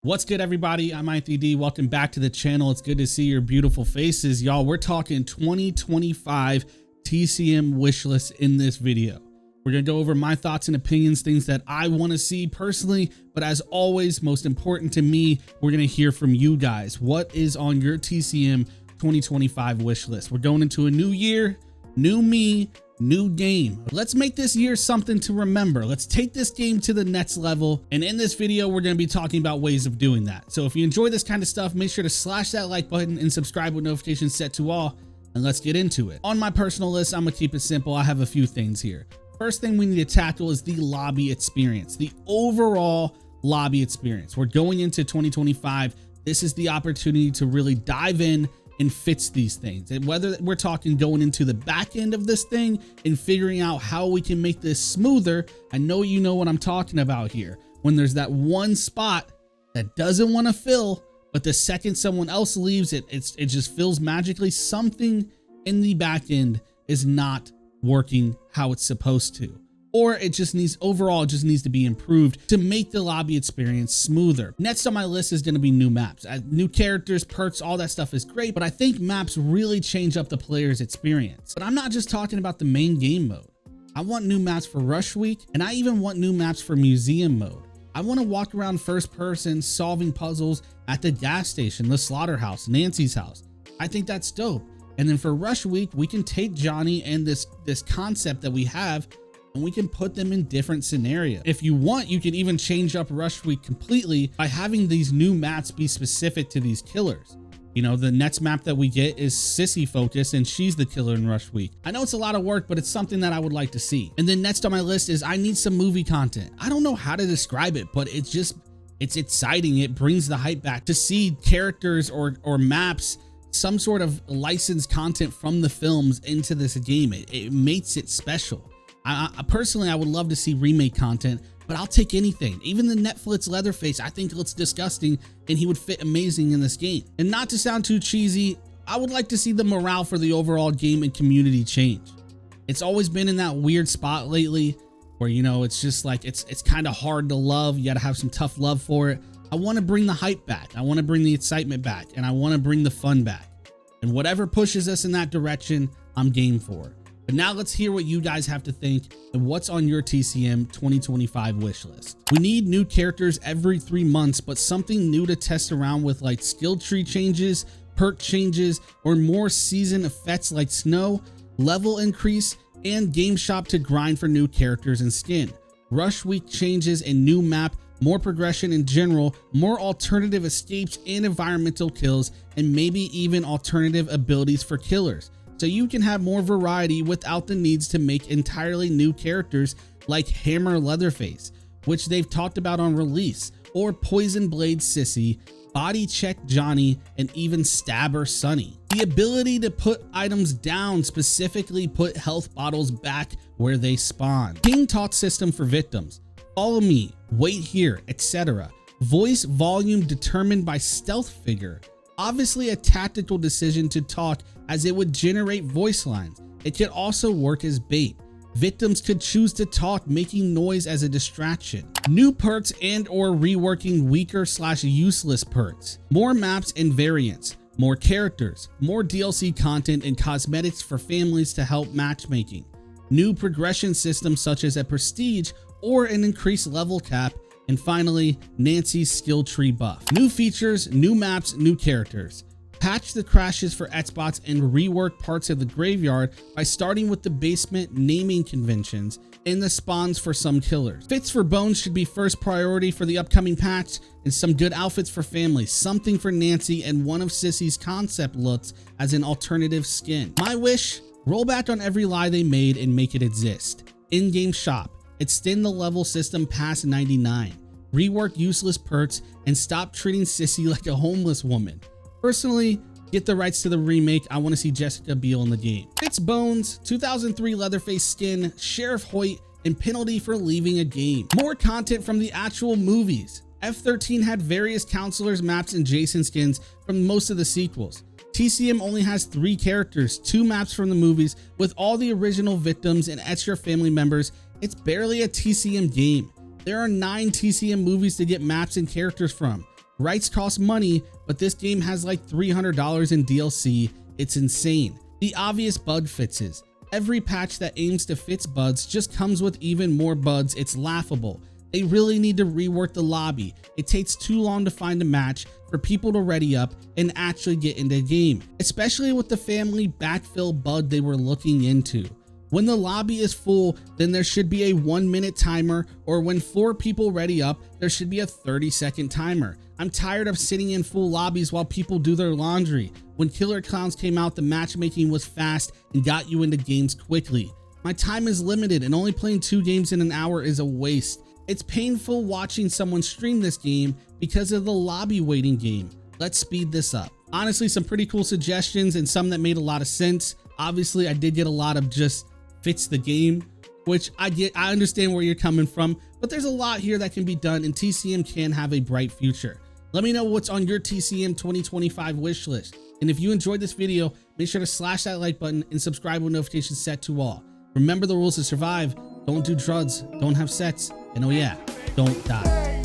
What's good, everybody? I'm IAnthonyD. Welcome back to the channel. It's good to see your beautiful faces. Y'all, we're talking 2025 TCM wishlist in this video. We're going to go over my thoughts and opinions, things that I want to see personally, but as always, most important to me, we're going to hear from you guys. What is on your TCM 2025 wishlist? We're going into a new year, new me, new game. Let's make this year something to remember. Let's take this game to the next level. And in this video, we're going to be talking about ways of doing that. So if you enjoy this kind of stuff, make sure to slash that like button and subscribe with notifications set to all. And let's get into it. On my personal list, I'm going to keep it simple. I have a few things here. First thing we need to tackle is the lobby experience, the overall lobby experience. We're going into 2025. This is the opportunity to really dive in and fix these things. And whether we're talking going into the back end of this thing and figuring out how we can make this smoother, I know you know what I'm talking about here. When there's that one spot that doesn't want to fill, but the second someone else leaves it just fills magically. Something in the back end is not working how it's supposed to. Or it just needs, overall, it just needs to be improved to make the lobby experience smoother. Next on my list is going to be new maps. New characters, perks, all that stuff is great, but I think maps really change up the player's experience. But I'm not just talking about the main game mode. I want new maps for Rush Week, and I even want new maps for Museum mode. I want to walk around first person solving puzzles at the gas station, the slaughterhouse, Nancy's house. I think that's dope. And then for Rush Week, we can take Johnny and this concept that we have, and we can put them in different scenarios. If you want, you can even change up Rush Week completely by having these new maps be specific to these killers. You know, the next map that we get is Sissy focused, and she's the killer in Rush Week. I know it's a lot of work, but it's something that I would like to see. And then next on my list is I need some movie content. I don't know how to describe it, but it's exciting. It brings the hype back to see characters or maps, some sort of licensed content from the films into this game. It makes it special. Personally, I would love to see remake content, but I'll take anything. Even the Netflix Leatherface, I think looks disgusting, and he would fit amazing in this game. And not to sound too cheesy, I would like to see the morale for the overall game and community change. It's always been in that weird spot lately where, you know, it's just like, it's kind of hard to love. You got to have some tough love for it. I want to bring the hype back. I want to bring the excitement back, and I want to bring the fun back. And whatever pushes us in that direction, I'm game for. But now let's hear what you guys have to think and what's on your TCM 2025 wish list. We need new characters every 3 months, but something new to test around with, like skill tree changes, perk changes, or more season effects like snow, level increase, and game shop to grind for new characters and skin. Rush Week changes and new map, more progression in general, more alternative escapes and environmental kills, and maybe even alternative abilities for killers, so you can have more variety without the needs to make entirely new characters like Hammer Leatherface, which they've talked about on release, or Poison Blade Sissy, Body Check Johnny, and even Stabber Sunny. The ability to put items down, specifically put health bottles back where they spawn. Ping talk system for victims. Follow me, wait here, etc. Voice volume determined by stealth figure. Obviously a tactical decision to talk, as it would generate voice lines. It could also work as bait. Victims could choose to talk, making noise as a distraction. New perks and or reworking weaker / useless perks. More maps and variants. More characters. More DLC content and cosmetics for families to help matchmaking. New progression systems such as a prestige or an increased level cap. And finally, Nancy's skill tree buff. New features, new maps, new characters. Patch the crashes for Xbox and rework parts of the graveyard by starting with the basement naming conventions and the spawns for some killers. Fits for bones should be first priority for the upcoming patch, and some good outfits for families, something for Nancy, and one of Sissy's concept looks as an alternative skin. My wish, roll back on every lie they made and make it exist. In-game shop. Extend the level system past 99. Rework useless perks and stop treating Sissy like a homeless woman. Personally, get the rights to the remake. I want to see Jessica Biel in the game. Fits bones, 2003 Leatherface skin, Sheriff Hoyt, and penalty for leaving a game. More content from the actual movies. F13 had various counselors, maps, and Jason skins from most of the sequels. TCM only has 3 characters, 2 maps from the movies, with all the original victims and extra family members. It's barely a TCM game. There are 9 TCM movies to get maps and characters from. Rights cost money, but this game has like $300 in DLC. It's insane. The obvious bug fixes. Every patch that aims to fix bugs just comes with even more bugs. It's laughable. They really need to rework the lobby. It takes too long to find a match for people to ready up and actually get into the game, especially with the family backfill bug they were looking into. When the lobby is full, then there should be a 1-minute timer, or when 4 people ready up, there should be a 30-second timer. I'm tired of sitting in full lobbies while people do their laundry. When Killer Clowns came out, the matchmaking was fast and got you into games quickly. My time is limited and only playing 2 games in an hour is a waste. It's painful watching someone stream this game because of the lobby waiting game. Let's speed this up. Honestly, some pretty cool suggestions and some that made a lot of sense. Obviously, I did get a lot of just fix the game, which I get. I understand where you're coming from, but there's a lot here that can be done and TCM can have a bright future. Let me know what's on your TCM 2025 wish list. And if you enjoyed this video, make sure to slash that like button and subscribe with notifications set to all. Remember the rules to survive. Don't do drugs, don't have sex, and oh yeah, don't die.